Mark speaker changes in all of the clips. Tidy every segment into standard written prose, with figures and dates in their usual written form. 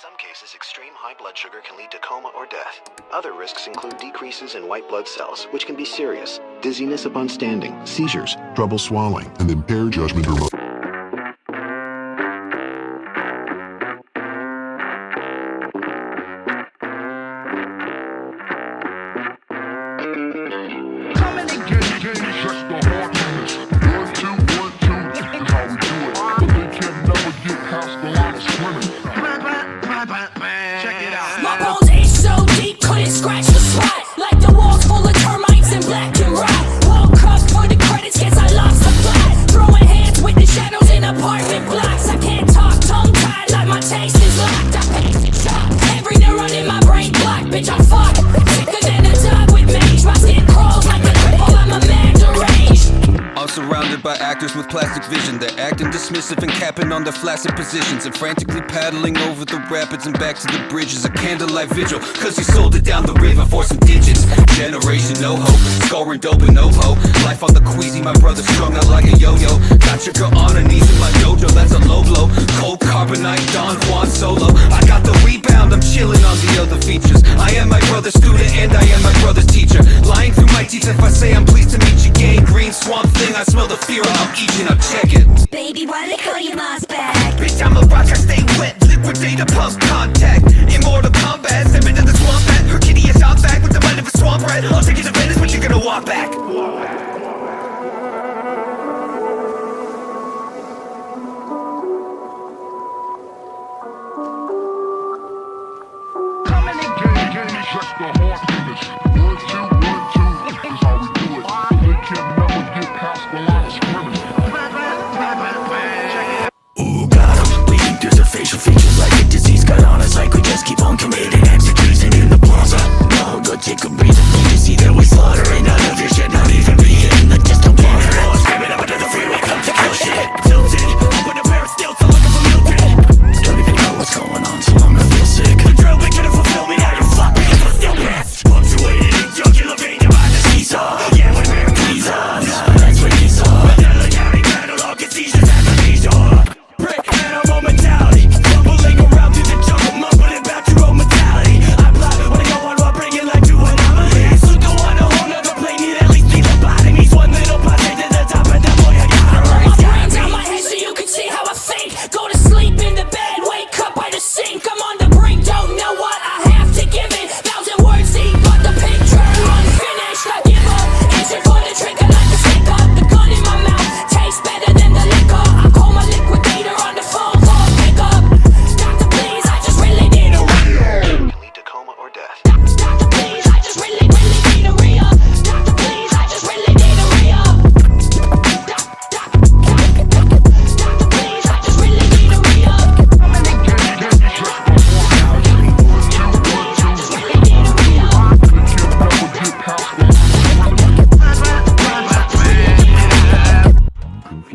Speaker 1: some cases, extreme high blood sugar can lead to coma or death. Other risks include decreases in white blood cells, which can be serious, dizziness upon standing,
Speaker 2: seizures, trouble swallowing, and impaired judgment or motor.
Speaker 3: Scratch the spot, like the walls full of termites and black and rot. Wall cuff for the credits, guess I lost the plot. Throwing hands with the shadows in apartment blocks. I can't talk, tongue tied like my taste is locked. I pace shot, every neuron in my brain blocked. Bitch, I'm fucked, sicker than a dog with mange. My skin crawls like a cripple, I'm a man deranged.
Speaker 4: I'm surrounded by actors with plastic vision. They're acting dismissive and capping on their flaccid positions and frantically paddling over the rapids and back to the bridge as a candlelight vigil. Cause you sold it down the river for some digits. Generation no hope, scoring dope and no hope. Life on the queasy, my brother strung out like a yo-yo. Got your girl on her knees in my dojo, that's a low blow. Cold carbonite, Don Juan Solo. I got the rebound, I'm chilling on the other features. I am my brother's student and I am my brother's teacher. Lying through my teeth if I say I'm pleased to meet you. Gang green swamp thing, I smell the fear and I'm eating, I'm checking.
Speaker 3: Baby, why they call you Moss back?
Speaker 4: Bitch, I'm a rock, I stay wet. Liquidate a pulse contact. Immortal combat, step into the swamp at. Her kitty is out back with the mind of a swamp rat. I'll take you to Venice, but you're gonna walk back.
Speaker 2: Just the hard finish. 1, 2, 1, 2 is how we do it. They can never get past the line of scrimmage.
Speaker 5: Ooh, got him. Bleeding through the facial features like a disease got on us. Like we just keep on committing execution in the plaza. No, go take a breather. You see that we slaughtering none of your shit, not even being the distant water. Oh, screaming up into the freeway, come to kill shit. Tilted, open a pair of stilts, I'm looking for Mildred. Don't even know what's going on so long I feel sick. The drill been gonna fulfill me, now you're fucking. Punctuated in jugular vein behind the seesaw. Yeah, we're wearing Visa. Nah, that's what he saw. Vanilla county catalog, it's seizures and amnesia. Brick animal mentality, fumbling around through the jungle, mumbling about your own mentality. I plot when I go on while bringing life to anomalies. So go on a whole nother plane, need at least 3 lobotomies. One little project to the top, and that boy I got it right.
Speaker 3: My brain's on my head so you can see how I think. Go to sleep in the bed, wake up by the sink. I'm on the brink, don't know what I have to give it. Words deep, but the picture unfinished. I give up, itching for the trigger like the sticker. The gun in my mouth tastes better than the liquor. I call my liquidator on the phone for a pickup. Doctor, please, I just really need a re-up.
Speaker 1: Can lead to coma or death.
Speaker 3: Doctor, please, I just really need a re-up. Doctor, please, I just really need a re-up. Doctor, please, I just really need a re-up.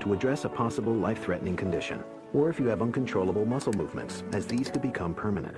Speaker 1: To address a possible life-threatening condition, or if you have uncontrollable muscle movements, as these could become permanent.